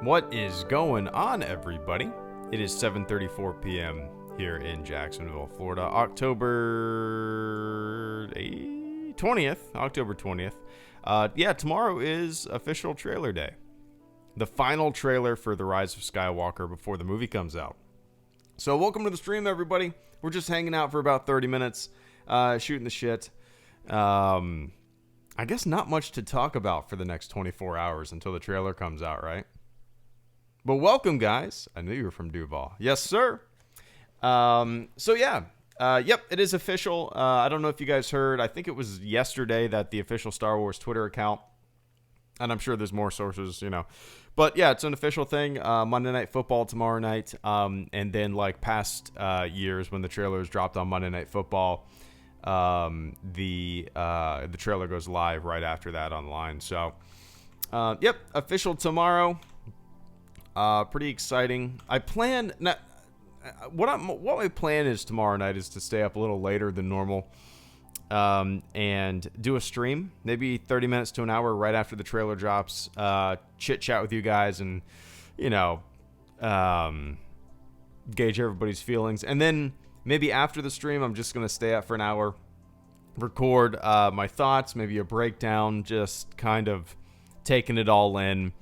What is going on, everybody? It is 7:34 p.m. here in Jacksonville, Florida, October 20th. Tomorrow is official trailer day. The final trailer for The Rise of Skywalker before the movie comes out. So welcome to the stream, everybody. We're just hanging out for about 30 minutes, shooting the shit. I guess not much to talk about for the next 24 hours until the trailer comes out, right? But welcome, guys. I knew you were from Duval. Yes, sir. It is official. I don't know if you guys heard. I think it was yesterday that the official Star Wars Twitter account, and I'm sure there's more sources, But yeah, it's an official thing. Monday Night Football tomorrow night. And then like past years when the trailer is dropped on Monday Night Football, the trailer goes live right after that online. So, official tomorrow. Pretty exciting. I plan what my plan is tomorrow night is to stay up a little later than normal, and do a stream, maybe 30 minutes to an hour right after the trailer drops. Chit chat with you guys and gauge everybody's feelings, and then maybe after the stream, I'm just gonna stay up for an hour, record my thoughts, maybe a breakdown, just kind of taking it all in.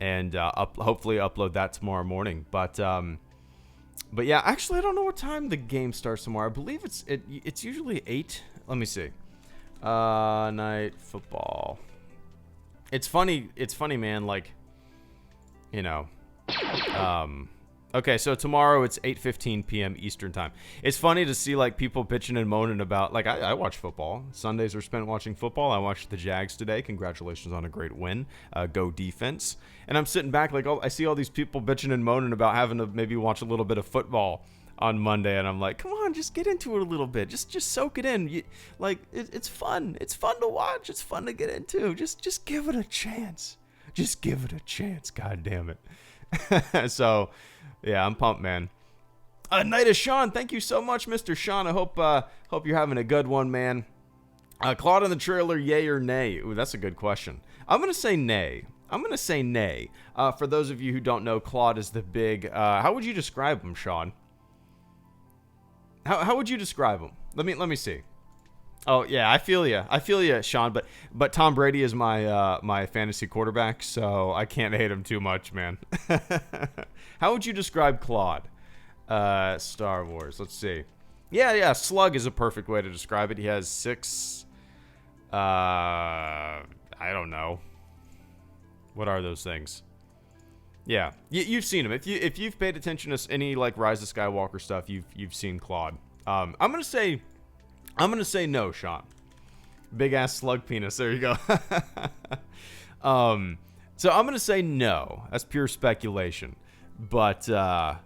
And hopefully upload that tomorrow morning. But yeah, actually, I don't know what time the game starts tomorrow. I believe it's usually 8. Let me see. Night football. It's funny, man. Like, okay, so tomorrow it's 8:15 p.m. Eastern time. It's funny to see like people bitching and moaning about, like, I watch football. Sundays are spent watching football. I watched the Jags today. Congratulations on a great win. Go defense. And I'm sitting back like, I see all these people bitching and moaning about having to maybe watch a little bit of football on Monday, and I'm like, come on, just get into it a little bit. Just soak it in. It's fun. It's fun to watch. It's fun to get into. Just give it a chance. Just give it a chance. God damn it. So. Yeah, I'm pumped, man. Night of Sean, thank you so much, Mr. Sean. I hope you're having a good one, man. Claude in the trailer, yay or nay? Ooh, that's a good question. I'm gonna say nay. For those of you who don't know, Claude is the big. How would you describe him, Sean? How would you describe him? Let me see. Oh yeah, I feel you, Sean. But Tom Brady is my fantasy quarterback, so I can't hate him too much, man. How would you describe Claude? Star Wars. Let's see. Yeah. Slug is a perfect way to describe it. He has 6. I don't know. What are those things? Yeah, you've seen him. If you've paid attention to any like Rise of Skywalker stuff, you've seen Claude. I'm gonna say no, Sean. Big ass slug penis. There you go. So I'm gonna say no. That's pure speculation. But I'm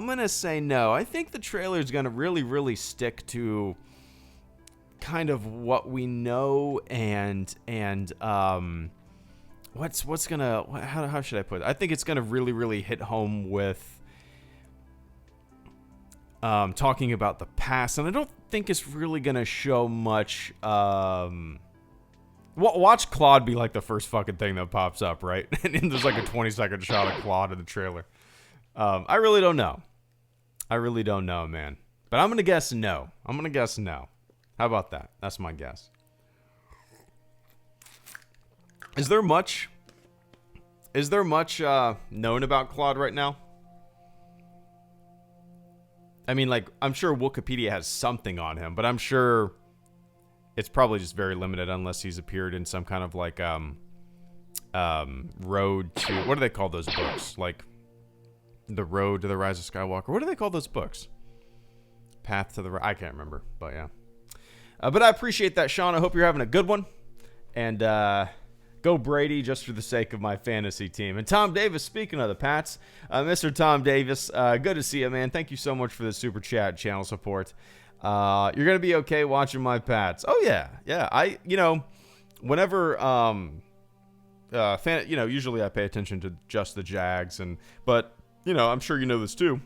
gonna say no. I think the trailer is gonna really, really stick to kind of what we know and what's gonna, how should I put it? I think it's gonna really, really hit home with talking about the past, and I don't think it's really gonna show much. Watch Claude be like the first fucking thing that pops up, right? And there's like a 20-second shot of Claude in the trailer. I really don't know, man. But I'm gonna guess no. How about that? That's my guess. Is there much known about Claude right now? I mean, like, I'm sure Wikipedia has something on him, but I'm sure it's probably just very limited unless he's appeared in some kind of like road to, what do they call those books? Like the Road to the Rise of Skywalker. What do they call those books? Path to the, I can't remember, but yeah. But I appreciate that, Sean. I hope you're having a good one. And go Brady, just for the sake of my fantasy team. And Tom Davis, speaking of the Pats, Mr. Tom Davis, good to see you, man. Thank you so much for the super chat channel support. You're gonna be okay watching my Pats. Oh yeah. I whenever usually I pay attention to just the Jags, but I'm sure you know this too.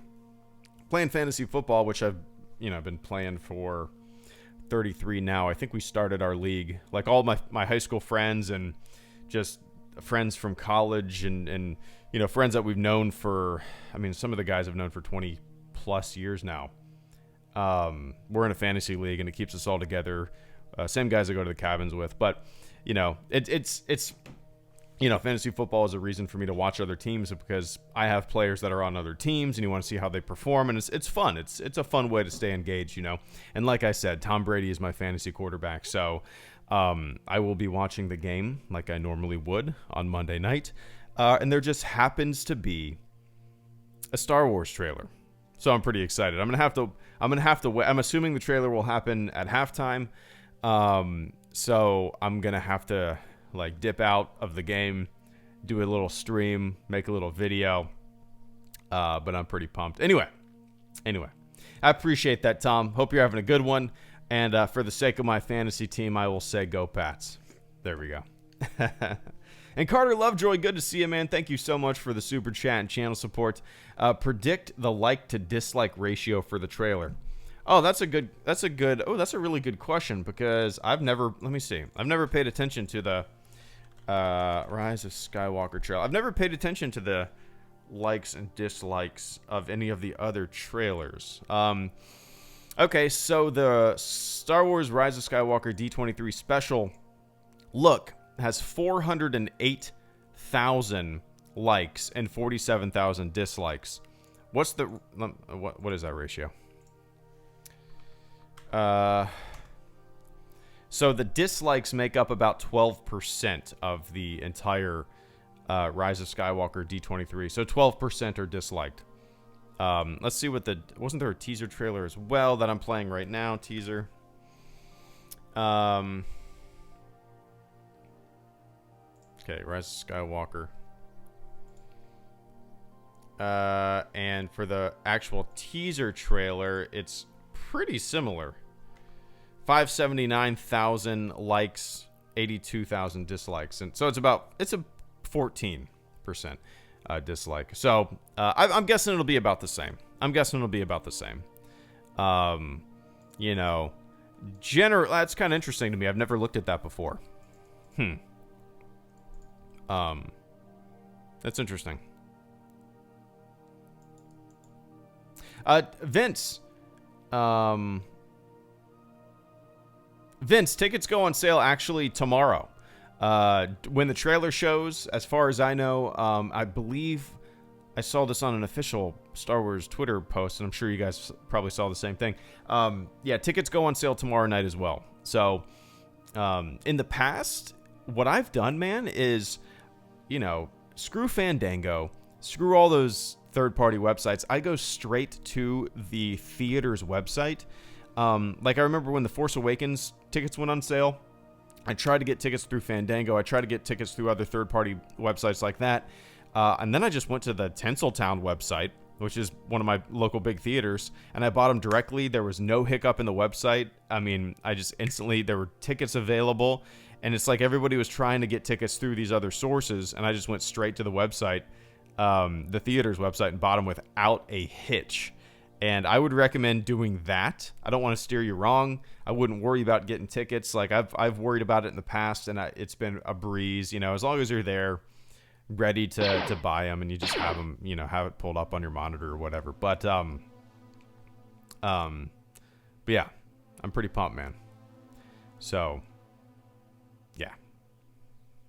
Playing fantasy football, which I've been playing for 33 now. I think we started our league, like all my high school friends and just friends from college and friends that we've known for, I mean, some of the guys I've known for 20 plus years now. We're in a fantasy league and it keeps us all together. Same guys I go to the cabins with, but it's fantasy football is a reason for me to watch other teams because I have players that are on other teams and you want to see how they perform, and it's fun. It's a fun way to stay engaged, And like I said, Tom Brady is my fantasy quarterback, so I will be watching the game like I normally would on Monday night, and there just happens to be a Star Wars trailer, so I'm pretty excited. I'm gonna have to wait. I'm assuming the trailer will happen at halftime, so I'm gonna have to dip out of the game, do a little stream, make a little video, but I'm pretty pumped. Anyway, I appreciate that, Tom. Hope you're having a good one, and for the sake of my fantasy team, I will say go Pats. There we go. And Carter Lovejoy, good to see you, man. Thank you so much for the super chat and channel support. Predict the like to dislike ratio for the trailer. Oh, that's a really good question because I've never paid attention to the Rise of Skywalker trailer. I've never paid attention to the likes and dislikes of any of the other trailers. Okay, so the Star Wars Rise of Skywalker D23 special look has 408,000 likes and 47,000 dislikes. What is that ratio? So the dislikes make up about 12% of the entire Rise of Skywalker D23. So 12% are disliked. Let's see wasn't there a teaser trailer as well that I'm playing right now? Teaser. Okay, Rise of Skywalker. And for the actual teaser trailer, it's pretty similar. 579,000 likes, 82,000 dislikes, and so it's a 14% dislike. So I'm guessing it'll be about the same. That's kind of interesting to me. I've never looked at that before. That's interesting. Vince, tickets go on sale actually tomorrow. When the trailer shows, as far as I know, I believe I saw this on an official Star Wars Twitter post, and I'm sure you guys probably saw the same thing. Yeah, tickets go on sale tomorrow night as well. So, in the past, what I've done, man, is, screw Fandango, screw all those third-party websites. I go straight to the theater's website. I remember when The Force Awakens tickets went on sale, I tried to get tickets through Fandango. I tried to get tickets through other third-party websites like that. And then I just went to the Tinseltown website, which is one of my local big theaters, and I bought them directly. There was no hiccup in the website. I mean, there were tickets available, and it's like everybody was trying to get tickets through these other sources, and I just went straight to the website, the theater's website, and bought them without a hitch. And I would recommend doing that. I don't want to steer you wrong. I wouldn't worry about getting tickets. I've worried about it in the past, and it's been a breeze. As long as you're there, ready to buy them, and you just have them, have it pulled up on your monitor or whatever. But yeah, I'm pretty pumped, man. So yeah,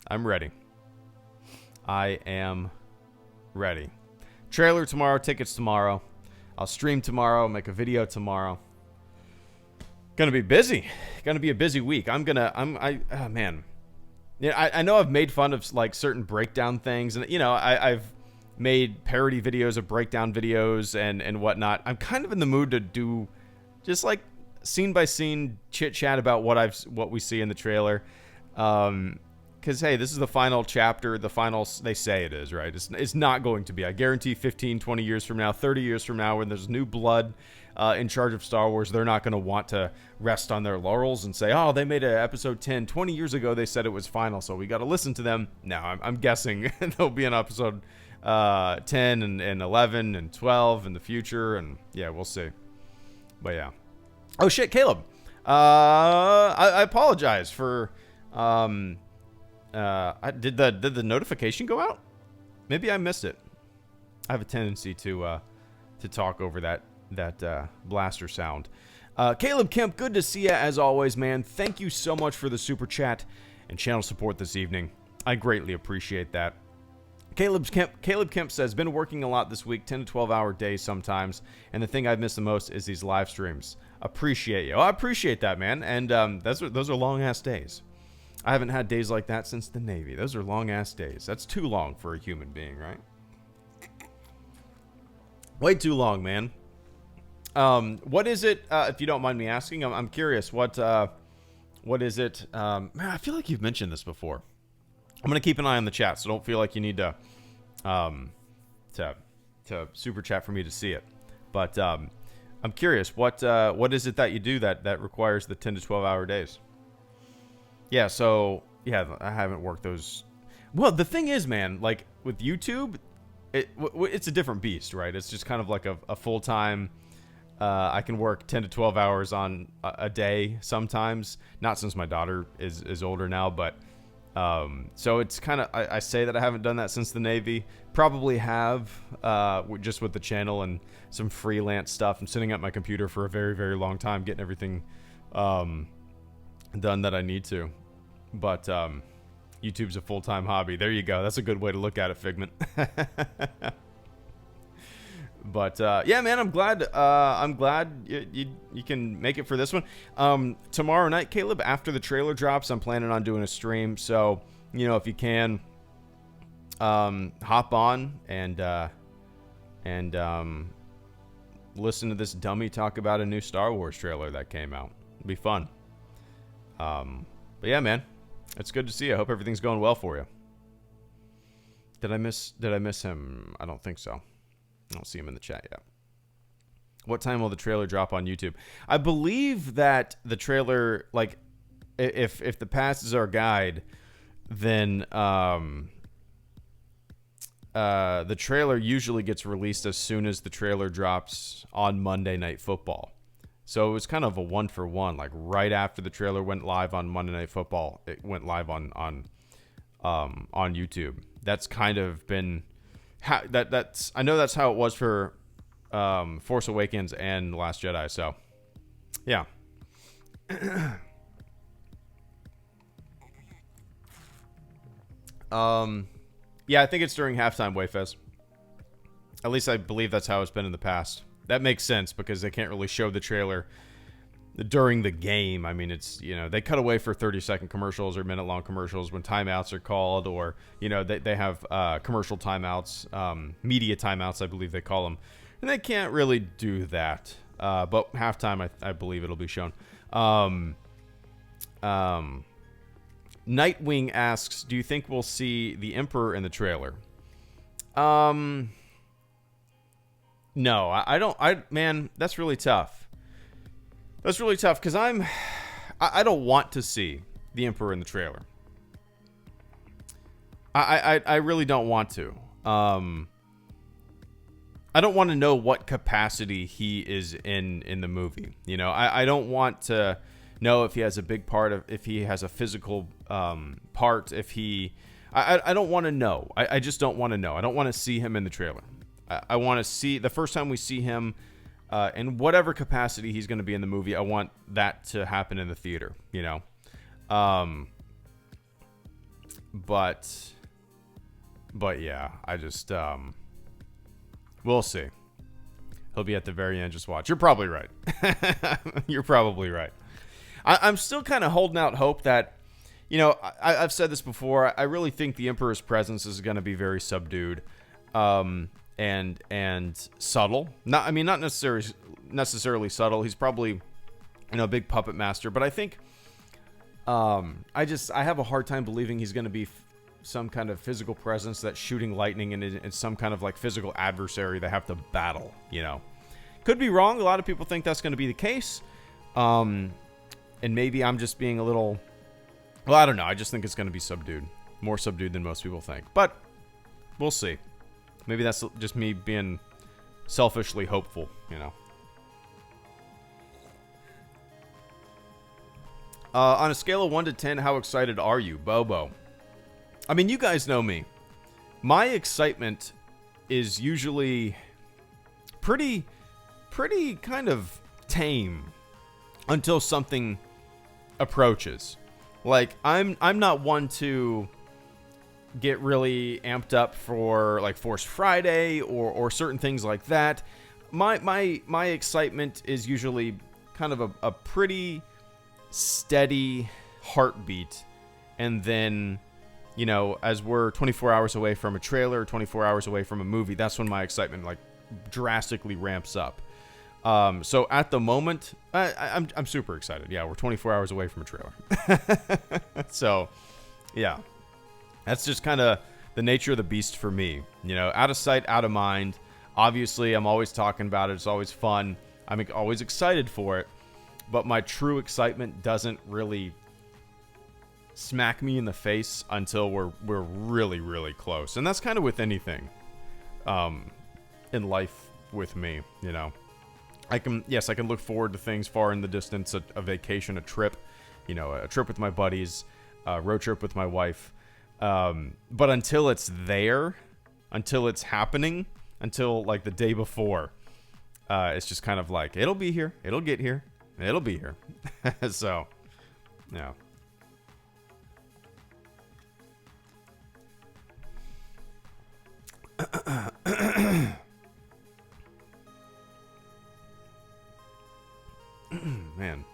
I'm ready. I am ready. Trailer tomorrow, tickets tomorrow. I'll stream tomorrow, make a video tomorrow. Gonna be busy. Gonna be a busy week. Oh man. Yeah, I know I've made fun of certain breakdown things, and I've made parody videos of breakdown videos and whatnot. I'm kind of in the mood to do just scene by scene chit chat about what we see in the trailer. Because, hey, this is the final chapter, they say it is, right? It's not going to be. I guarantee 15, 20 years from now, 30 years from now, when there's new blood in charge of Star Wars, they're not going to want to rest on their laurels and say, oh, they made an episode 10. 20 years ago, they said it was final, so we got to listen to them. No, I'm guessing there'll be an episode 10 and 11 and 12 in the future, and yeah, we'll see. But yeah. Oh, shit, Caleb. I apologize for... Did the notification go out? Maybe I missed it. I have a tendency to talk over that blaster sound. Caleb Kemp, good to see you as always, man. Thank you so much for the super chat and channel support this evening. I greatly appreciate that. Caleb Kemp says, been working a lot this week, 10 to 12 hour days sometimes, and the thing I've missed the most is these live streams. Appreciate you. I appreciate that, man. And those are long ass days. I haven't had days like that since the Navy. Those are long ass days. That's too long for a human being, right? Way too long, man. What is it? If you don't mind me asking, I'm curious. What is it? Man, I feel like you've mentioned this before. I'm gonna keep an eye on the chat, so don't feel like you need to super chat for me to see it. But I'm curious. What is it that you do that requires the 10 to 12 hour days? Yeah. So yeah, I haven't worked those. Well, the thing is, man, like with YouTube, it's a different beast, right? It's just kind of like a full time. I can work 10 to 12 hours on a day sometimes. Not since my daughter is older now, but so it's kind of, I say that I haven't done that since the Navy. Probably have, just with the channel and some freelance stuff. I'm sitting at my computer for a very, very long time getting everything done that I need to. But YouTube's a full-time hobby. There you go. That's a good way to look at it, Figment. But yeah, man, I'm glad you can make it for this one. Tomorrow night, Caleb, after the trailer drops, I'm planning on doing a stream. So, you know, if you can, hop on and listen to this dummy talk about a new Star Wars trailer that came out. It'll be fun. But yeah, man, it's good to see you. I hope everything's going well for you. Did I miss him? I don't think so. I don't see him in the chat yet. What time will the trailer drop on YouTube? I believe that the trailer, like, if the past is our guide, then the trailer usually gets released as soon as the trailer drops on Monday Night Football. So it was kind of a 1-for-1. Like right after the trailer went live on Monday Night Football, it went live on YouTube. That's kind of been that's I know that's how it was for Force Awakens and The Last Jedi. So yeah. Yeah, I think it's during halftime, Wayfez. At least I believe that's how it's been in the past. That makes sense because they can't really show the trailer during the game. I mean, it's, you know, they cut away for 30-second commercials or minute-long commercials when timeouts are called, or, you know, they have commercial timeouts, media timeouts, I believe they call them. And they can't really do that. But halftime, I believe it'll be shown. Nightwing asks, do you think we'll see the Emperor in the trailer? No, I don't. Man, that's really tough. That's really tough because I don't want to see the Emperor in the trailer. I really don't want to. I don't want to know what capacity he is in the movie. You know, I don't want to know if he has a big part of, if he has a physical part, if he, I don't want to know. I just don't want to know. I don't want to see him in the trailer. I want to see, the first time we see him in whatever capacity he's going to be in the movie, I want that to happen in the theater, you know. But yeah, I just, we'll see. He'll be at the very end, just watch. You're probably right. You're probably right. I'm still kind of holding out hope that, you know, I've said this before. I really think the Emperor's presence is going to be very subdued, and subtle. Not necessarily subtle. He's probably, you know, a big puppet master. But I think, I have a hard time believing he's going to be some kind of physical presence that's shooting lightning and some kind of like physical adversary they have to battle. You know, could be wrong. A lot of people think that's going to be the case. And maybe I'm just being a little, well, I don't know. I just think it's going to be subdued. More subdued than most people think. But we'll see. Maybe that's just me being selfishly hopeful, you know. On a scale of 1 to 10, how excited are you, Bobo? I mean, you guys know me. My excitement is usually pretty kind of tame until something approaches. Like, I'm not one to get really amped up for like Force Friday or certain things like that. My excitement is usually kind of a pretty steady heartbeat, and then, you know, as we're 24 hours away from a trailer, 24 hours away from a movie, that's when my excitement like drastically ramps up. So at the moment, I'm super excited. Yeah, we're 24 hours away from a trailer. So, yeah. That's just kind of the nature of the beast for me. You know, out of sight, out of mind. Obviously, I'm always talking about it. It's always fun. I'm always excited for it. But my true excitement doesn't really smack me in the face until we're really, really close. And that's kind of with anything in life with me, you know. I can look forward to things far in the distance, a vacation, a trip, you know, a trip with my buddies, a road trip with my wife. But until it's there, until it's happening, until like the day before, it's just kind of like, it'll be here, it'll get here, it'll be here. So, yeah. Man.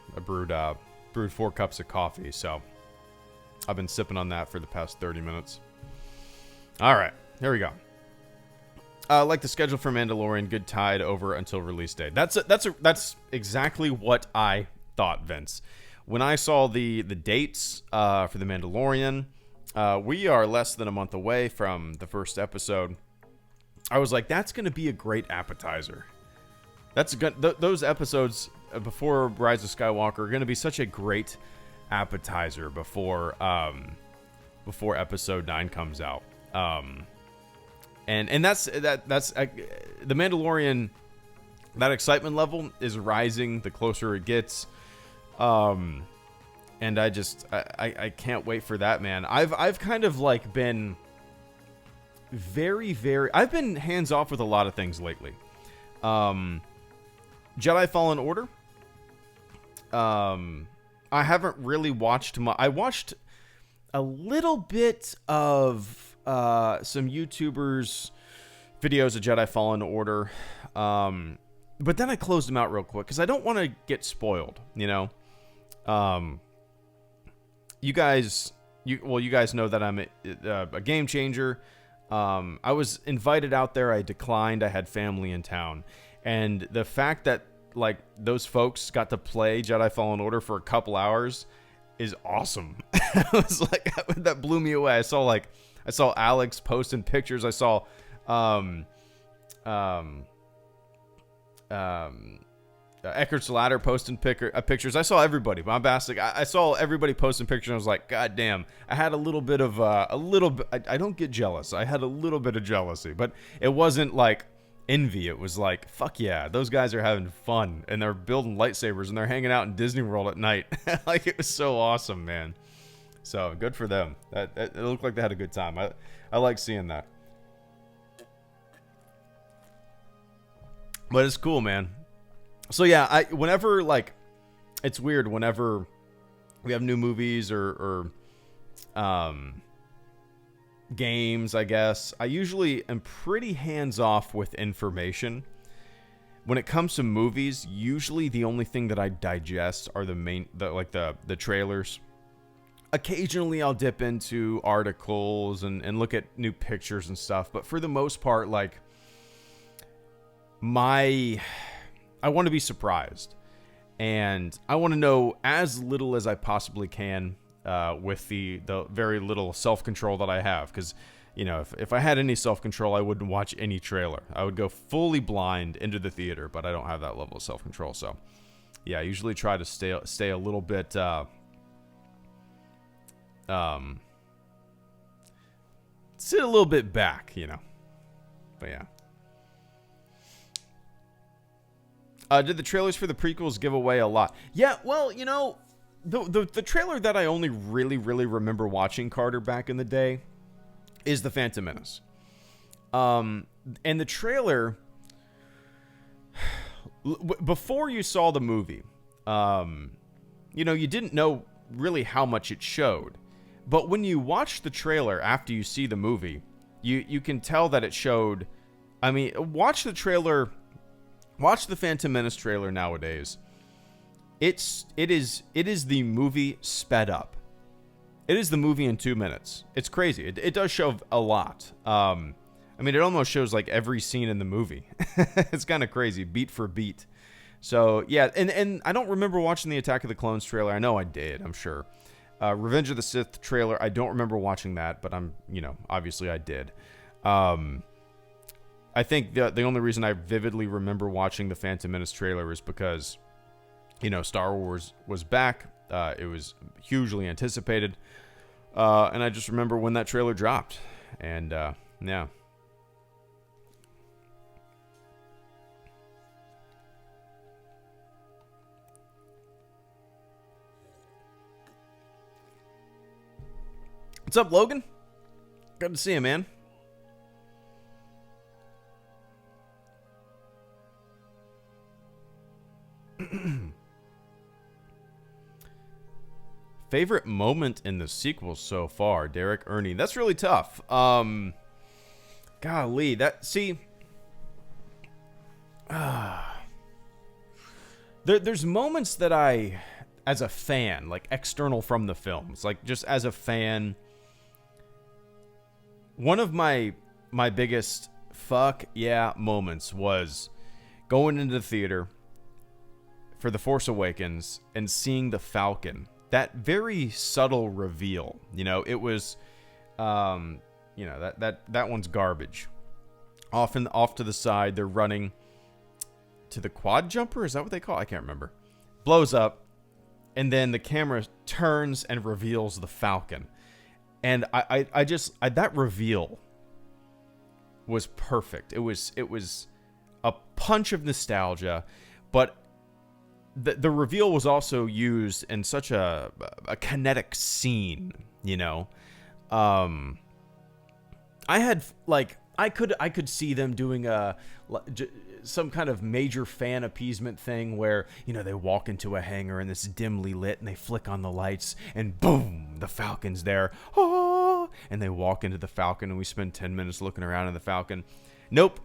I brewed 4 cups of coffee, so I've been sipping on that for the past 30 minutes. All right, here we go. Like the schedule for Mandalorian, good tide over until release date. That's exactly what I thought, Vince. When I saw the dates for the Mandalorian, we are less than a month away from the first episode. I was like, that's going to be a great appetizer. That's good. Those episodes before Rise of Skywalker are going to be such a great appetizer before Episode 9 comes out. And that's the Mandalorian. That excitement level is rising the closer it gets. And I can't wait for that, man. I've kind of like been I've been hands off with a lot of things lately. Jedi Fallen Order. I haven't really watched I watched a little bit of some YouTubers' videos of Jedi Fallen Order. But then I closed them out real quick because I don't want to get spoiled, you know. You guys know that I'm a game changer. I was invited out there. I declined. I had family in town. And the fact that like those folks got to play Jedi Fallen Order for a couple hours is awesome. I was like, that blew me away. I saw Alex posting pictures. I saw Eckert's Ladder posting pictures. I saw everybody. Bombastic. I saw everybody posting pictures. And I was like, God damn. I had a little bit of I don't get jealous. I had a little bit of jealousy, but it wasn't like envy. It was like, fuck yeah, those guys are having fun and they're building lightsabers and they're hanging out in Disney World at night. Like, it was so awesome, man. So good for them. It looked like they had a good time. I like seeing that. But it's cool, man. So yeah, whenever, like, it's weird whenever we have new movies or games, I guess, I usually am pretty hands off with information. When it comes to movies, usually the only thing that I digest are the trailers. Occasionally I'll dip into articles and look at new pictures and stuff, but for the most part, like, I want to be surprised, and I want to know as little as I possibly can with the very little self-control that I have, because, you know, if I had any self-control, I wouldn't watch any trailer. I would go fully blind into the theater, but I don't have that level of self-control. So yeah, I usually try to stay a little bit sit a little bit back, But yeah. Did the trailers for the prequels give away a lot? Yeah, well, the trailer that I only really, really remember watching, Carter, back in the day is The Phantom Menace. And the trailer, before you saw the movie, you didn't know really how much it showed. But when you watch the trailer after you see the movie, you can tell that it showed. I mean, watch the trailer, watch the Phantom Menace trailer nowadays. It is the movie sped up. It is the movie in 2 minutes. It's crazy. It does show a lot. I mean, it almost shows like every scene in the movie. It's kind of crazy, beat for beat. So yeah, and I don't remember watching the Attack of the Clones trailer. I know I did, I'm sure. Revenge of the Sith trailer, I don't remember watching that, but obviously I did. I think the only reason I vividly remember watching the Phantom Menace trailer is because, Star Wars was back. It was hugely anticipated. And I just remember when that trailer dropped. And, yeah. What's up, Logan? Good to see you, man. Favorite moment in the sequel so far, Derek Ernie. That's really tough. Golly, there's moments that I, as a fan, like external from the films, like just as a fan, one of my biggest fuck yeah moments was going into the theater for The Force Awakens and seeing the Falcon. That very subtle reveal, it was, that one's garbage. Off to the side, they're running to the quad jumper. Is that what they call it? I can't remember. Blows up, and then the camera turns and reveals the Falcon. And I just that reveal was perfect. It was a punch of nostalgia, but the reveal was also used in such a kinetic scene, I had I could see them doing some kind of major fan appeasement thing where, they walk into a hangar and it's dimly lit and they flick on the lights and boom, the Falcon's there. Oh, and they walk into the Falcon and we spend 10 minutes looking around in the Falcon. Nope.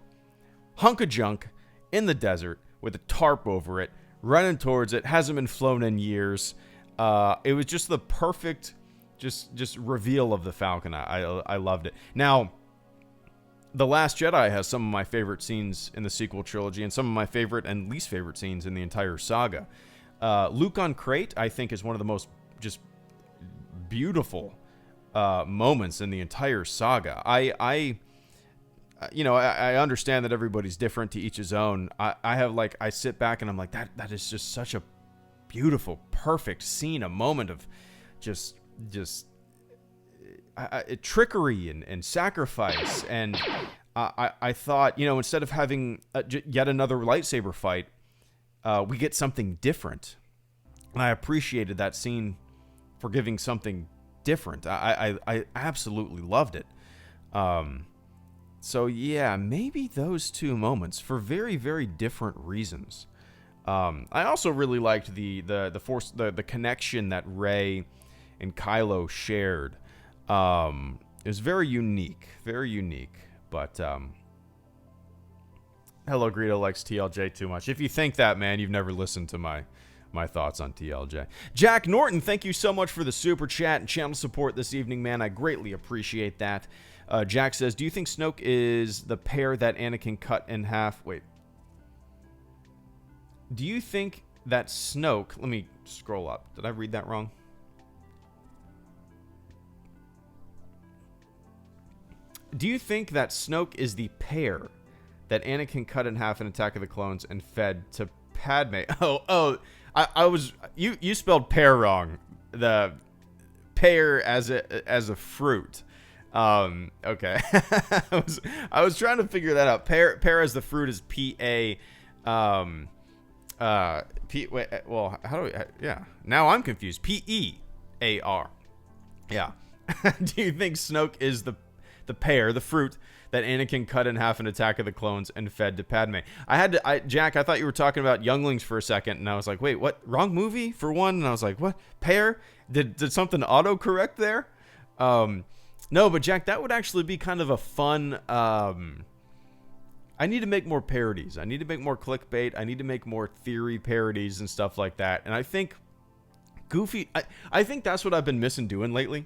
Hunk of junk in the desert with a tarp over it, running towards it, hasn't been flown in years. It was just the perfect just reveal of the Falcon. I loved it. Now, The Last Jedi has some of my favorite scenes in the sequel trilogy and some of my favorite and least favorite scenes in the entire saga. Luke on Crate, I think, is one of the most just beautiful moments in the entire saga. I understand that everybody's different, to each his own. I sit back and I'm like, that is just such a beautiful, perfect scene, a moment of just trickery and sacrifice. And I thought, instead of having yet another lightsaber fight, we get something different. And I appreciated that scene for giving something different. I absolutely loved it. So yeah, maybe those two moments for very, very different reasons. I also really liked the force, the connection that Rey and Kylo shared. It was very unique, but, Hello Greedo likes TLJ too much. If you think that, man, you've never listened to my thoughts on TLJ. Jack Norton, thank you so much for the super chat and channel support this evening, man. I greatly appreciate that. Jack says, do you think Snoke is the pear that Anakin cut in half? Wait. Do you think that Snoke... Let me scroll up. Did I read that wrong? Do you think that Snoke is the pear that Anakin cut in half in Attack of the Clones and fed to Padme? I was... You spelled pear wrong. The pear as a fruit. Okay. I was trying to figure that out. Pear as the fruit is P-A. Wait, well, how do we? Yeah. Now I'm confused. P-E-A-R. Yeah. Do you think Snoke is the pear, the fruit that Anakin cut in half in Attack of the Clones and fed to Padme? Jack, I thought you were talking about Younglings for a second, and I was like, wait, what? Wrong movie for one? And I was like, what? Pear? Did something auto-correct there? No, but Jack, that would actually be kind of a fun... I need to make more parodies. I need to make more clickbait. I need to make more theory parodies and stuff like that. And I think Goofy... I think that's what I've been missing doing lately,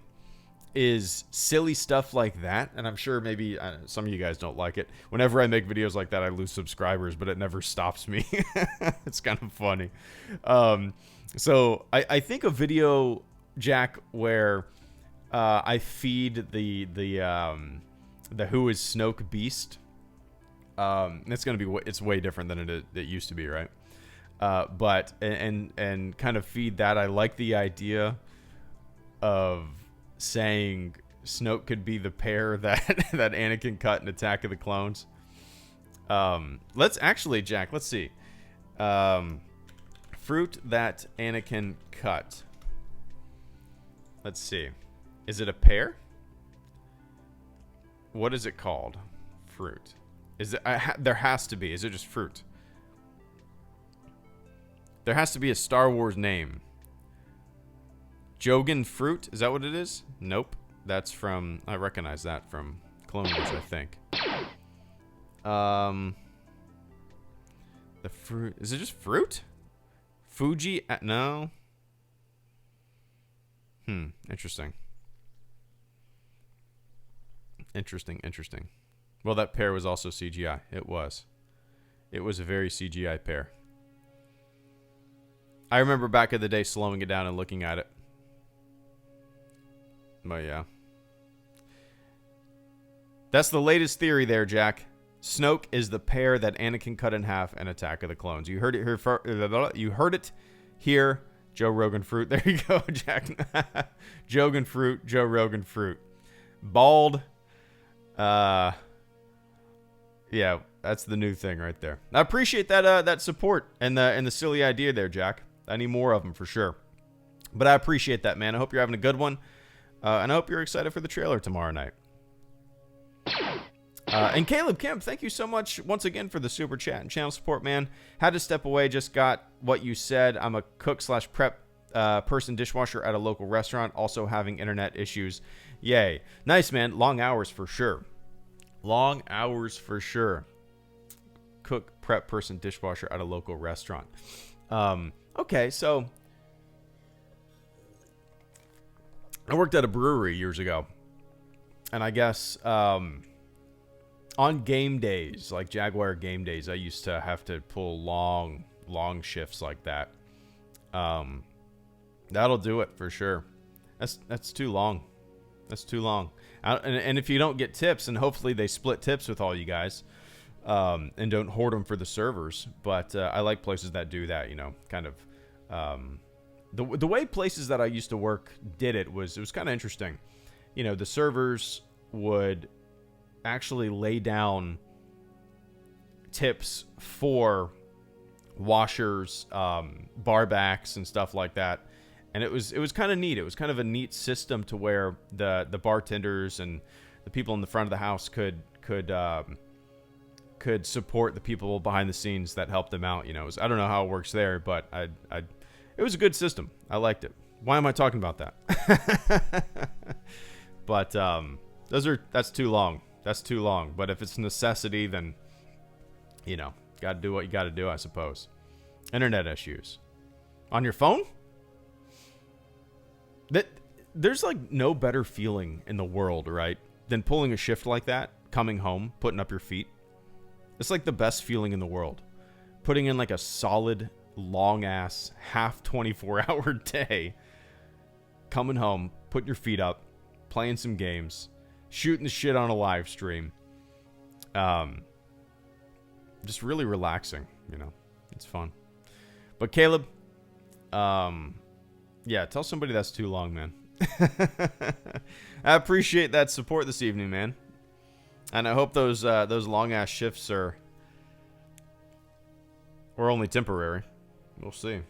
is silly stuff like that. And I'm sure maybe some of you guys don't like it. Whenever I make videos like that, I lose subscribers, but it never stops me. It's kind of funny. So I think a video, Jack, where I feed the Who is Snoke Beast. It's gonna be it's way different than it used to be, right? But and kind of feed that. I like the idea of saying Snoke could be the pear that Anakin cut in Attack of the Clones. Let's actually, Jack, let's see. Fruit that Anakin cut. Let's see. Is it a pear? What is it called? Fruit. Is it? There has to be. Is it just fruit? There has to be a Star Wars name. Jogan fruit? Is that what it is? Nope. That's from... I recognize that from Clone Wars, I think. The fruit... Is it just fruit? Fuji... No. Interesting. Interesting. Well, that pear was also CGI. It was. It was a very CGI pear. I remember back in the day slowing it down and looking at it. But yeah. That's the latest theory there, Jack. Snoke is the pear that Anakin cut in half in Attack of the Clones. You heard it here. You heard it here. Joe Rogan fruit. There you go, Jack. Jogan fruit. Joe Rogan fruit. Bald. Yeah, that's the new thing right there. I appreciate that support and the silly idea there, Jack. I need more of them for sure. But I appreciate that, man. I hope you're having a good one. And I hope you're excited for the trailer tomorrow night. And Caleb Kemp, thank you so much once again for the super chat and channel support, man. Had to step away, just got what you said. I'm a cook/prep person dishwasher at a local restaurant, also having internet issues. Yay. Nice, man. Long hours for sure. Long hours for sure. Cook, prep, person, dishwasher at a local restaurant. Okay, so I worked at a brewery years ago. And I guess on game days, like Jaguar game days, I used to have to pull long shifts like that. That'll do it for sure. That's too long. That's too long. And if you don't get tips, and hopefully they split tips with all you guys, and don't hoard them for the servers. But I like places that do that, you know, kind of. The way places that I used to work did it was kind of interesting. You know, the servers would actually lay down tips for washers, bar backs, and stuff like that. And it was kind of neat. It was kind of a neat system to where the bartenders and the people in the front of the house could support the people behind the scenes that helped them out. You know, I don't know how it works there, but it was a good system. I liked it. Why am I talking about that? But that's too long. That's too long. But if it's a necessity, then you know, gotta do what you gotta do, I suppose. Internet issues on your phone. There's like no better feeling in the world, right, than pulling a shift like that, coming home, putting up your feet. It's like the best feeling in the world. Putting in like a solid, long-ass, half 24-hour day, coming home, putting your feet up, playing some games, shooting the shit on a live stream. Just really relaxing, you know. It's fun. But Caleb, yeah, tell somebody that's too long, man. I appreciate that support this evening, man. And I hope those long ass shifts are only temporary. We'll see.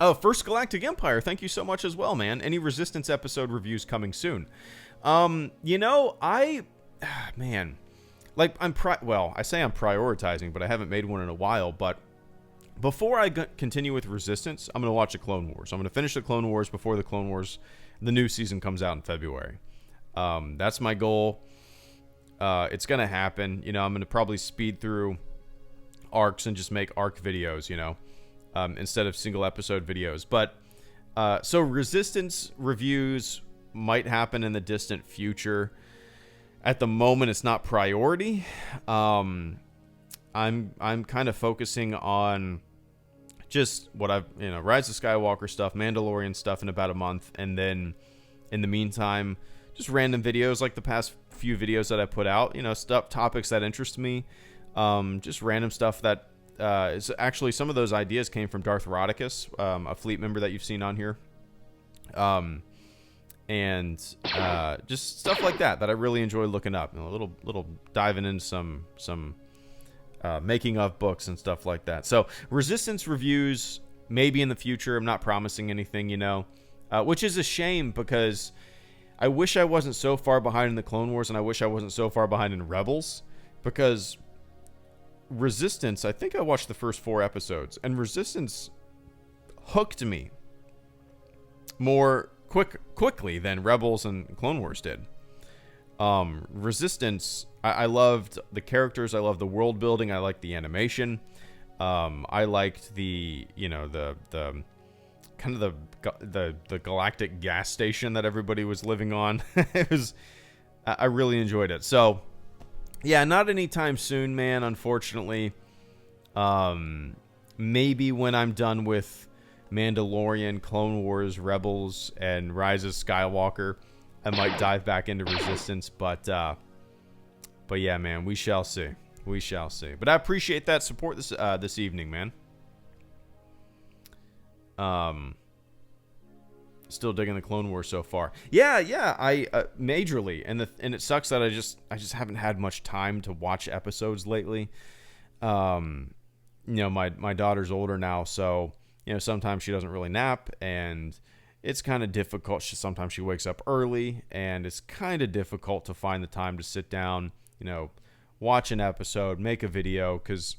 Oh, First Galactic Empire, thank you so much as well, man. Any Resistance episode reviews coming soon? You know, man, like I say I'm prioritizing, but I haven't made one in a while. But before I continue with Resistance, I'm gonna watch the Clone Wars. I'm gonna finish the Clone Wars before the new season comes out in February. That's my goal. It's gonna happen. You know, I'm gonna probably speed through arcs and just make arc videos. You know. Instead of single episode videos. But so Resistance reviews might happen in the distant future. At the moment, it's not priority. I'm kind of focusing on just what Rise of Skywalker stuff, Mandalorian stuff in about a month, and then in the meantime, just random videos like the past few videos that I put out. You know, topics that interest me, just random stuff that. It's actually some of those ideas came from Darth Rodicus, a fleet member that you've seen on here, and just stuff like that I really enjoy looking up. You know, a little diving into some making of books and stuff like that. So Resistance reviews maybe in the future. I'm not promising anything, you know, which is a shame because I wish I wasn't so far behind in the Clone Wars, and I wish I wasn't so far behind in Rebels, because Resistance, I think I watched the first 4 episodes, and Resistance hooked me more quickly than Rebels and Clone Wars did. Resistance, I loved the characters, I loved the world building, I liked the animation, I liked the kind of the galactic gas station that everybody was living on. I really enjoyed it. So yeah, not anytime soon, man, unfortunately. Maybe when I'm done with Mandalorian, Clone Wars, Rebels, and Rise of Skywalker, I might dive back into Resistance, but yeah, man, we shall see. We shall see. But I appreciate that support this evening, man. Still digging the Clone Wars so far. Yeah, I majorly, and it sucks that I just haven't had much time to watch episodes lately. You know, my daughter's older now, so you know sometimes she doesn't really nap, and it's kind of difficult. Sometimes she wakes up early, and it's kind of difficult to find the time to sit down, you know, watch an episode, make a video, because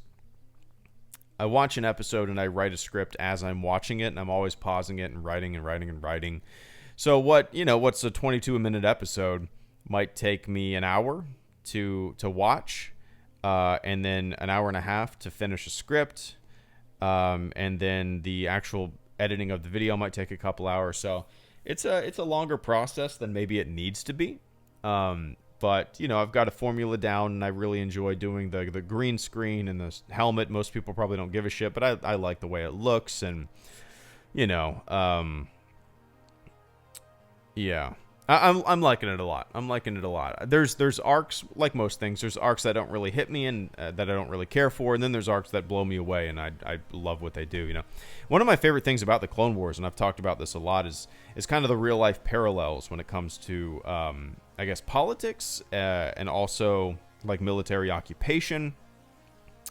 I watch an episode and I write a script as I'm watching it, and I'm always pausing it and writing. So what's a 22-minute episode might take me an hour to watch, and then an hour and a half to finish a script, and then the actual editing of the video might take a couple hours. So it's a longer process than maybe it needs to be. But, you know, I've got a formula down, and I really enjoy doing the green screen and the helmet. Most people probably don't give a shit, but I like the way it looks, and, you know, yeah. I'm liking it a lot. There's arcs, like most things, there's arcs that don't really hit me and that I don't really care for, and then there's arcs that blow me away, and I love what they do, you know. One of my favorite things about the Clone Wars, and I've talked about this a lot, is kind of the real-life parallels when it comes to, I guess, politics, and also, like, military occupation,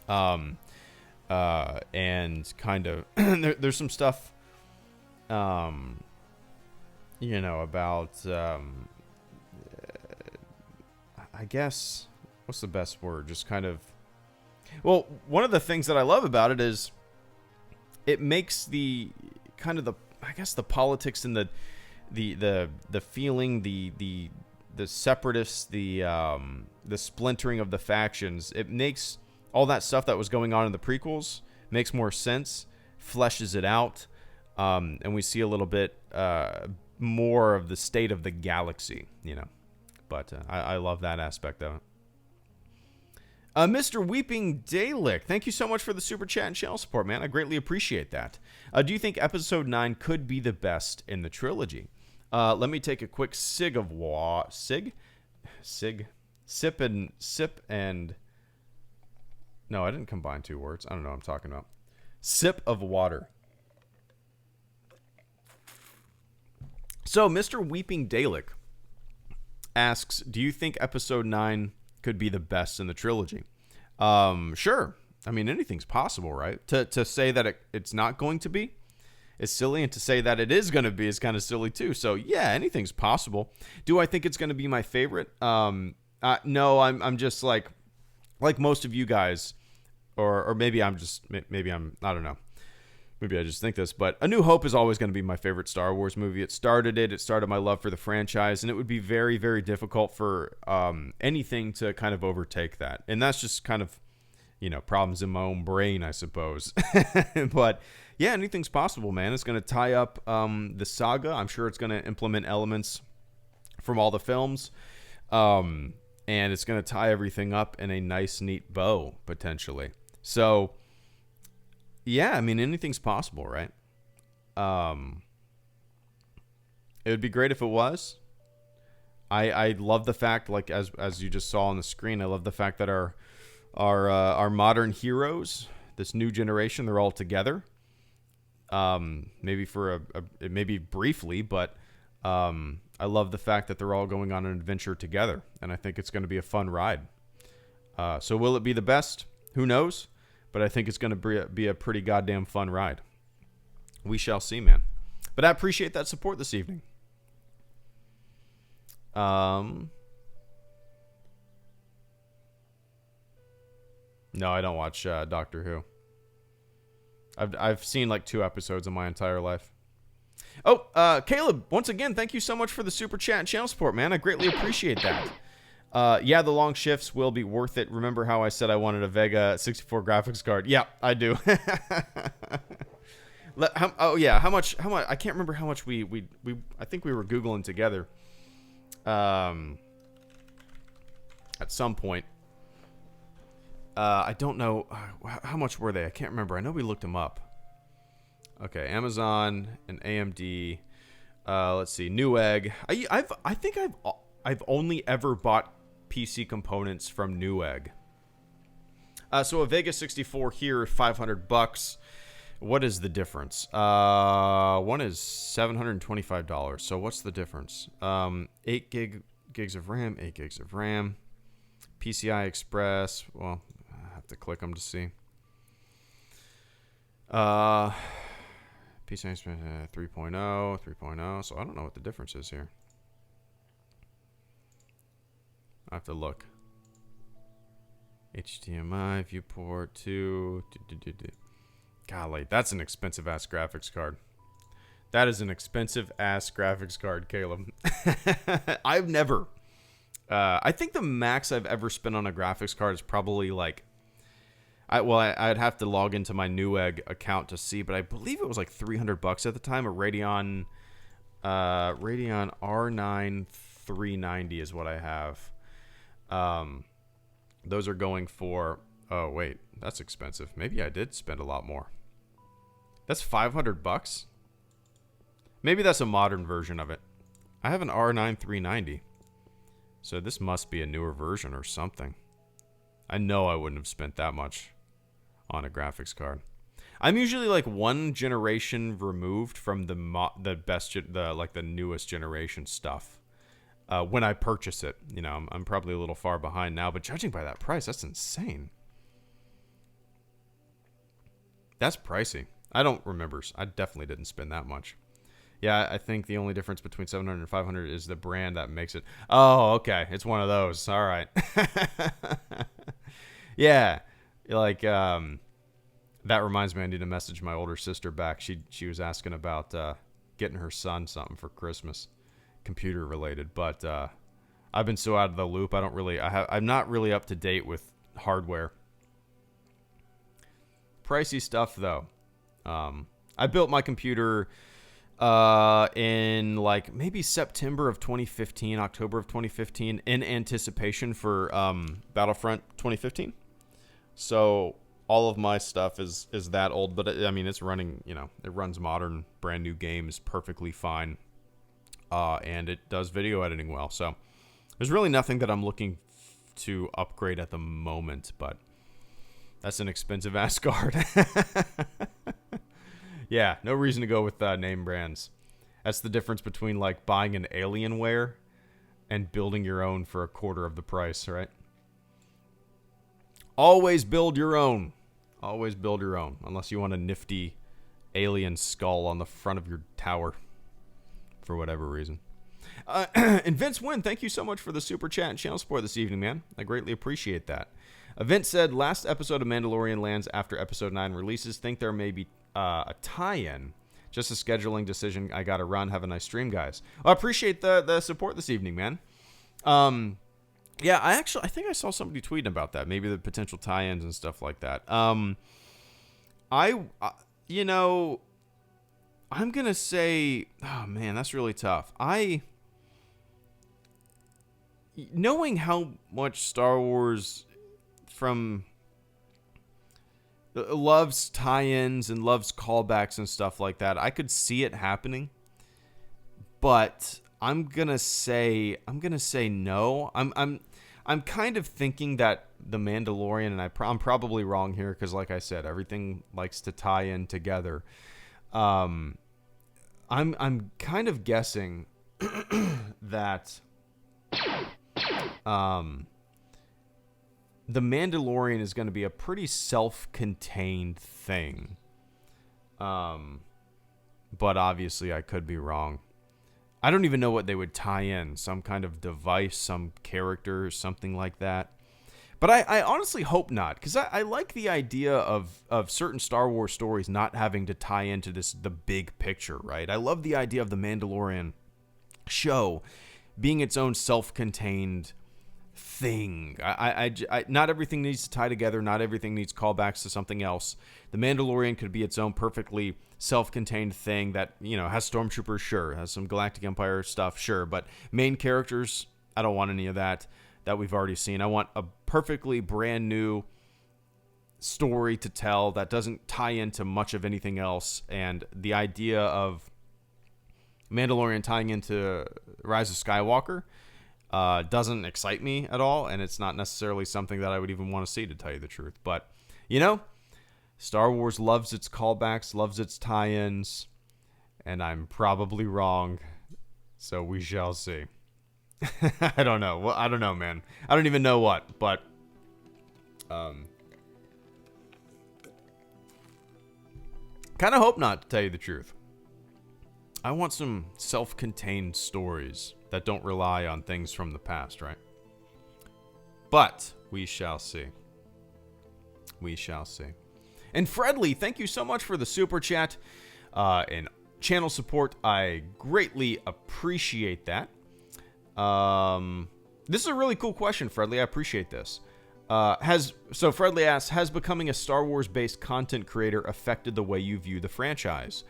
and kind of, there's some stuff, you know, about, I guess, what's the best word? Just kind of, well, one of the things that I love about it is it makes the kind of I guess the politics and the feeling, the separatists, the splintering of the factions, it makes all that stuff that was going on in the prequels makes more sense, fleshes it out, and we see a little bit, more of the state of the galaxy, you know. But I love that aspect of it. Mr. Weeping Dalek, thank you so much for the super chat and channel support, man. I greatly appreciate that. Do you think Episode 9 could be the best in the trilogy? Let me take a quick sip and no, I didn't combine two words. I don't know what I'm talking about. Sip of water. So, Mr. Weeping Dalek asks, do you think episode 9 could be the best in the trilogy? Sure. I mean, anything's possible, right? To say that it's not going to be is silly, and to say that it is going to be is kind of silly too. So, yeah, anything's possible. Do I think it's going to be my favorite? No, I'm just like most of you guys, or maybe I don't know. Maybe I just think this, but A New Hope is always going to be my favorite Star Wars movie. It started my love for the franchise, and it would be very, very difficult for anything to kind of overtake that. And that's just kind of, problems in my own brain, I suppose. But yeah, anything's possible, man. It's going to tie up the saga. I'm sure it's going to implement elements from all the films. And it's going to tie everything up in a nice, neat bow, potentially. So, yeah, I mean, anything's possible, right? It would be great if it was. I love the fact, like as you just saw on the screen, I love the fact that our modern heroes, this new generation, they're all together. Maybe maybe briefly, but I love the fact that they're all going on an adventure together, and I think it's going to be a fun ride. So will it be the best? Who knows? But I think it's going to be a pretty goddamn fun ride. We shall see, man. But I appreciate that support this evening. No, I don't watch Doctor Who. I've seen like 2 episodes in my entire life. Oh, Caleb, once again, thank you so much for the super chat and channel support, man. I greatly appreciate that. Yeah, the long shifts will be worth it. Remember how I said I wanted a Vega 64 graphics card? Yeah, I do. How much? I can't remember how much we I think we were Googling together. At some point. I don't know how much were they. I can't remember. I know we looked them up. Okay, Amazon and AMD. Let's see, Newegg. I think I've only ever bought PC components from Newegg. So a Vega 64 here, $500. What is the difference? One is $725. So what's the difference? 8 gigs of RAM, 8 gigs of RAM. PCI Express. Well, I have to click them to see. PCI Express 3.0, 3.0. So I don't know what the difference is here. I have to look. HDMI, viewport 2. Golly, that's an expensive ass graphics card. That is an expensive ass graphics card, Caleb. I've never. I think the max I've ever spent on a graphics card is probably like. I'd have to log into my Newegg account to see, but I believe it was like $300 at the time. A Radeon R9 390 is what I have. Those are going for. Oh wait, that's expensive. Maybe I did spend a lot more. That's $500. Maybe that's a modern version of it. I have an R9 390, so this must be a newer version or something. I know I wouldn't have spent that much on a graphics card. I'm usually like one generation removed from the newest generation stuff. When I purchase it, I'm probably a little far behind now, but judging by that price, that's insane. That's pricey. I don't remember. I definitely didn't spend that much. Yeah, I think the only difference between 700 and 500 is the brand that makes it. Oh, okay. It's one of those. All right. Yeah. Like, that reminds me, I need to message my older sister back. She was asking about getting her son something for Christmas, computer related. But I've been so out of the loop. I'm not really up to date with hardware. Pricey stuff, though. I built my computer in like maybe September of 2015, October of 2015, in anticipation for Battlefront 2015. So all of my stuff is that old, but it's running, it runs modern, brand new games perfectly fine. And it does video editing well. So there's really nothing that I'm looking to upgrade at the moment, but that's an expensive ass card. Yeah, no reason to go with name brands That's the difference between like buying an Alienware and building your own for a quarter of the price, right? Always build your own. Always build your own, unless you want a nifty alien skull on the front of your tower for whatever reason. And Vince Wynn, thank you so much for the super chat and channel support this evening, man. I greatly appreciate that. Vince said, last episode of Mandalorian lands after episode 9 releases. Think there may be a tie-in. Just a scheduling decision. I got to run. Have a nice stream, guys. Well, I appreciate the support this evening, man. Yeah, I think I saw somebody tweeting about that. Maybe the potential tie-ins and stuff like that. I'm going to say, oh man, that's really tough. Knowing how much Star Wars loves tie-ins and loves callbacks and stuff like that, I could see it happening. But I'm going to say no. I'm kind of thinking that The Mandalorian, and I'm probably wrong here because like I said, everything likes to tie in together. I'm kind of guessing that The Mandalorian is going to be a pretty self-contained thing. But obviously I could be wrong. I don't even know what they would tie in. Some kind of device, some character, something like that. But I honestly hope not, because I like the idea of certain Star Wars stories not having to tie into the big picture, right? I love the idea of the Mandalorian show being its own self-contained thing. Not everything needs to tie together. Not everything needs callbacks to something else. The Mandalorian could be its own perfectly self-contained thing that, has stormtroopers, sure, has some Galactic Empire stuff, sure, but main characters, I don't want any of that we've already seen. I want a perfectly brand new story to tell that doesn't tie into much of anything else. And the idea of Mandalorian tying into Rise of Skywalker doesn't excite me at all, and it's not necessarily something that I would even want to see, to tell you the truth. But, Star Wars loves its callbacks, loves its tie-ins, and I'm probably wrong, so we shall see. I don't know. Well, I don't know, man. I don't even know what, but kind of hope not, to tell you the truth. I want some self-contained stories that don't rely on things from the past, right? But we shall see. We shall see. And Fredley, thank you so much for the super chat and channel support. I greatly appreciate that. This is a really cool question, Fredley. I appreciate this. Fredley asks, has becoming a Star Wars based content creator affected the way you view the franchise?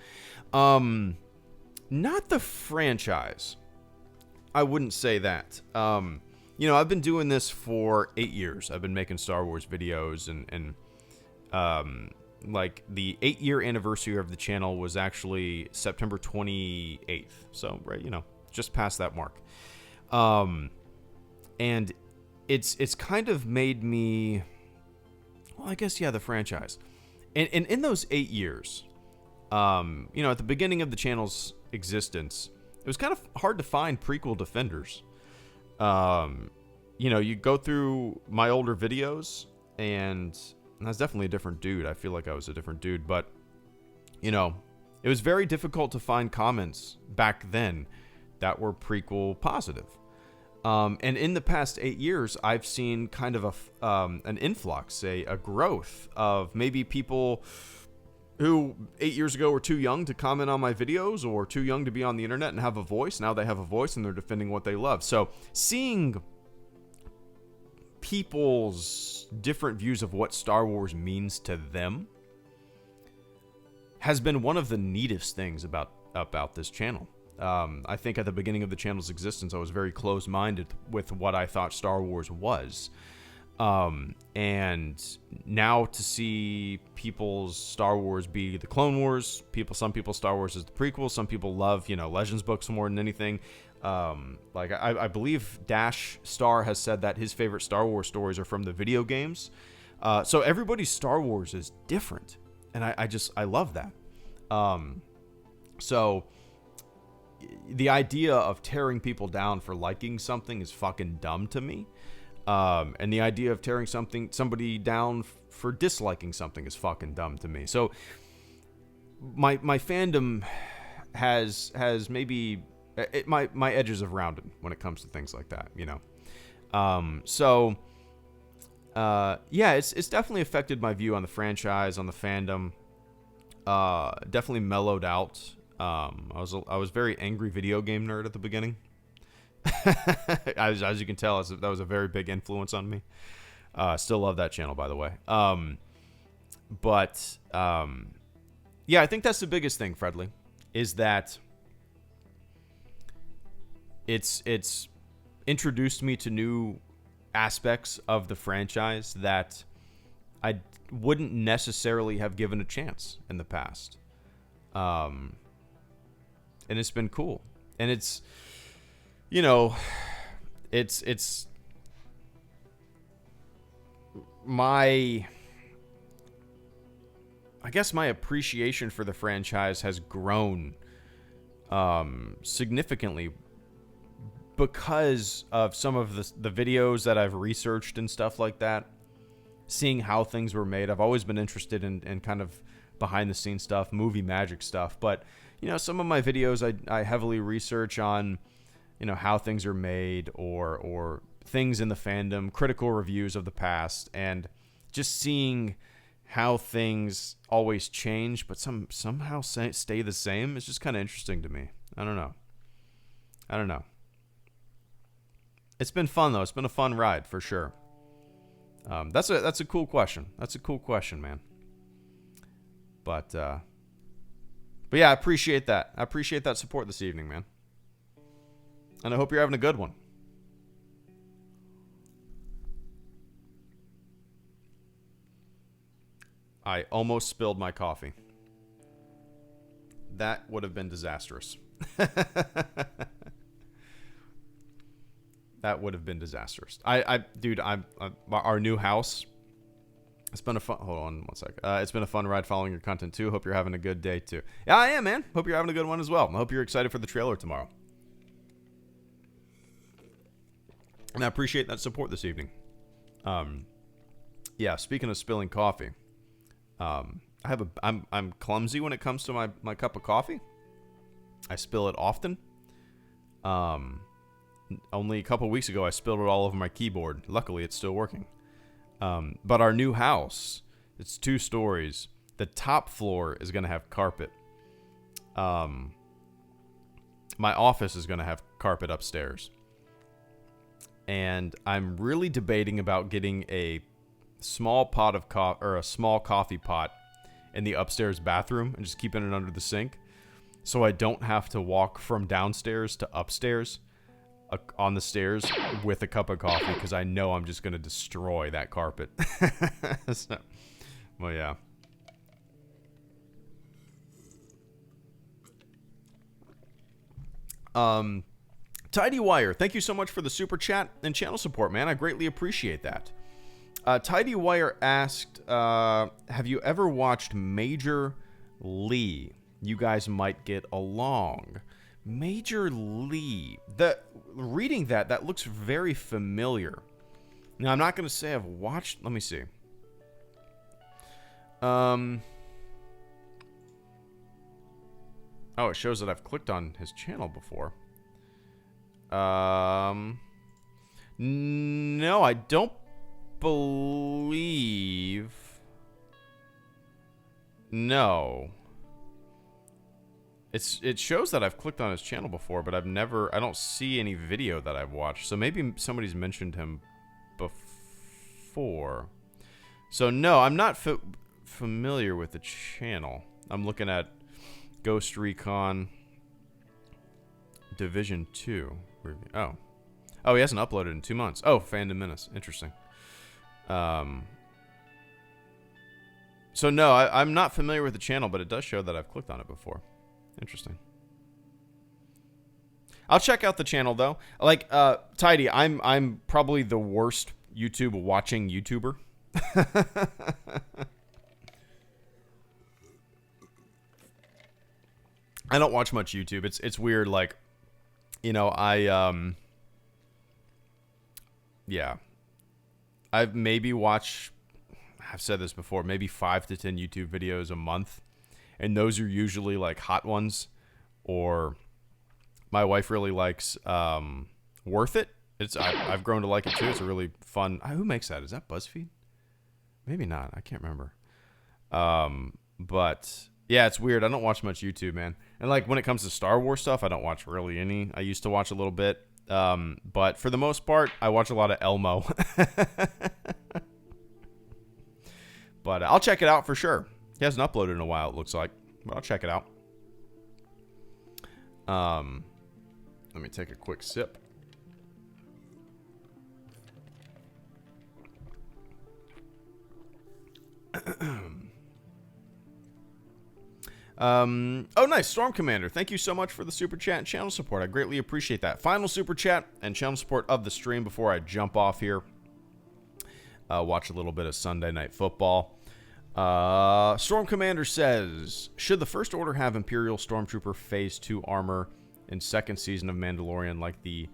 Not the franchise. I wouldn't say that. I've been doing this for 8 years. I've been making Star Wars videos, and like the 8-year anniversary of the channel was actually September 28th. So, right, just past that mark. And it's kind of made me, well, I guess, yeah, the franchise. And in those 8 years, at the beginning of the channel's existence, it was kind of hard to find prequel defenders. You go through my older videos, and I was definitely a different dude. I feel like I was a different dude, but, it was very difficult to find comments back then that were prequel positive. And in the past 8 years, I've seen kind of an influx, a growth of maybe people who 8 years ago were too young to comment on my videos or too young to be on the internet and have a voice. Now they have a voice and they're defending what they love. So seeing people's different views of what Star Wars means to them has been one of the neatest things about this channel. I think at the beginning of the channel's existence, I was very close-minded with what I thought Star Wars was. And now to see people's Star Wars be the Clone Wars, some people Star Wars is the prequel, some people love, Legends books more than anything. I believe Dash Star has said that his favorite Star Wars stories are from the video games. So everybody's Star Wars is different. And I love that. So the idea of tearing people down for liking something is fucking dumb to me. And the idea of tearing somebody down for disliking something is fucking dumb to me. So my fandom has maybe my edges have rounded when it comes to things like that, you know. Yeah, it's definitely affected my view on the franchise, on the fandom. Definitely mellowed out. I was very angry video game nerd at the beginning. As you can tell, that was a very big influence on me. Still love that channel, by the way. Yeah, I think that's the biggest thing, Fredley, is that it's introduced me to new aspects of the franchise that I wouldn't necessarily have given a chance in the past. And it's been cool. And it's, you know, it's my, I guess my appreciation for the franchise has grown significantly because of some of the videos that I've researched and stuff like that, seeing how things were made. I've always been interested in kind of behind the scenes stuff, movie magic stuff, but you know, some of my videos I heavily research on, you know, how things are made or things in the fandom, critical reviews of the past, and just seeing how things always change but somehow stay the same is just kind of interesting to me. I don't know. It's been fun though. It's been a fun ride for sure. That's a cool question. That's a cool question, man. But yeah, I appreciate that. I appreciate that support this evening, man. And I hope you're having a good one. I almost spilled my coffee. That would have been disastrous. That would have been disastrous. Dude, our new house. It's been a fun. Hold on one sec. It's been a fun ride following your content too. Hope you're having a good day too. Yeah, I am, man. Hope you're having a good one as well. I hope you're excited for the trailer tomorrow. And I appreciate that support this evening. Yeah. Speaking of spilling coffee, I'm clumsy when it comes to my cup of coffee. I spill it often. Only a couple weeks ago, I spilled it all over my keyboard. Luckily, it's still working. But our new house, it's 2 stories. The top floor is going to have carpet. My office is going to have carpet upstairs. And I'm really debating about getting a small pot of a small coffee pot in the upstairs bathroom and just keeping it under the sink, so I don't have to walk from downstairs to upstairs on the stairs with a cup of coffee, because I know I'm just going to destroy that carpet. So, well, yeah. Tidy Wire, thank you so much for the super chat and channel support, man. I greatly appreciate that. Tidy Wire asked, have you ever watched Major Lee? You guys might get along. Major Lee. Reading that looks very familiar. Now, I'm not going to say I've watched. Let me see. Oh, it shows that I've clicked on his channel before. No, I don't believe. No. It shows that I've clicked on his channel before, but I don't see any video that I've watched. So maybe somebody's mentioned him before. So no, I'm not familiar with the channel. I'm looking at Ghost Recon Division 2. Oh, he hasn't uploaded in 2 months. Oh, Fandom Menace. Interesting. So no, I'm not familiar with the channel, but it does show that I've clicked on it before. Interesting. I'll check out the channel though. Like Tidy, I'm probably the worst YouTube watching YouTuber. I don't watch much YouTube. It's weird. Like, you know, yeah, I've maybe watched. I've said this before. Maybe 5 to 10 YouTube videos a month, and those are usually like hot ones, or my wife really likes Worth It. I've grown to like it too. It's a really fun. Who makes that? Is that BuzzFeed? Maybe not. I can't remember. But yeah, it's weird. I don't watch much YouTube, man. And like when it comes to Star Wars stuff, I don't watch really any. I used to watch a little bit. But for the most part, I watch a lot of Elmo. But I'll check it out for sure. He hasn't uploaded in a while, it looks like. But I'll check it out. Let me take a quick sip. Oh, nice. Storm Commander. Thank you so much for the super chat and channel support. I greatly appreciate that. Final super chat and channel support of the stream before I jump off here. Watch a little bit of Sunday Night Football. Storm Commander says, should the First Order have Imperial Stormtrooper Phase 2 armor in second season of Mandalorian like the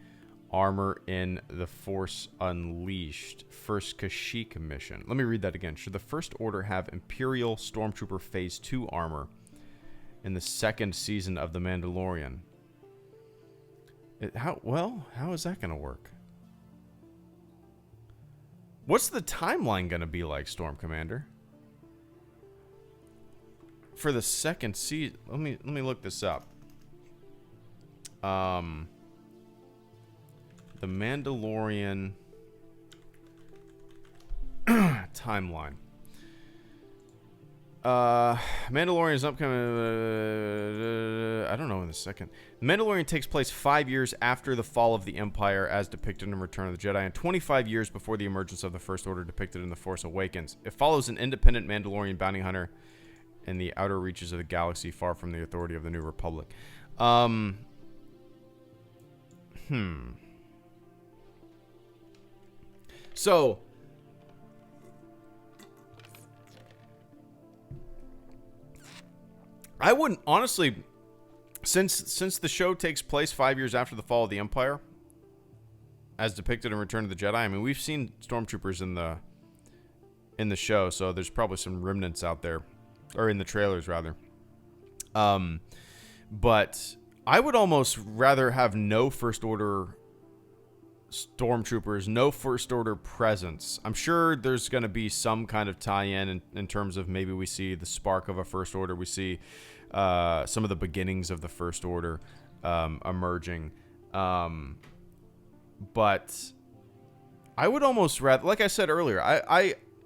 armor in The Force Unleashed First Kashyyyk mission? Let me read that again. Should the First Order have Imperial Stormtrooper Phase 2 armor in the second season of The Mandalorian? How is that going to work? What's the timeline going to be like, Storm Commander? For the second season, let me look this up. The Mandalorian timeline. Mandalorian's upcoming. I don't know in the second. The Mandalorian takes place 5 years after the fall of the Empire, as depicted in Return of the Jedi, and 25 years before the emergence of the First Order, depicted in The Force Awakens. It follows an independent Mandalorian bounty hunter in the outer reaches of the galaxy, far from the authority of the New Republic. So, I wouldn't, honestly, since the show takes place 5 years after the fall of the Empire, as depicted in Return of the Jedi, I mean, we've seen stormtroopers in the show, so there's probably some remnants out there, or in the trailers rather. But I would almost rather have no First Order stormtroopers, no First Order presence. I'm sure there's going to be some kind of tie-in in terms of maybe we see the spark of a First Order. We see some of the beginnings of the First Order emerging. But I would almost rather, like I said earlier,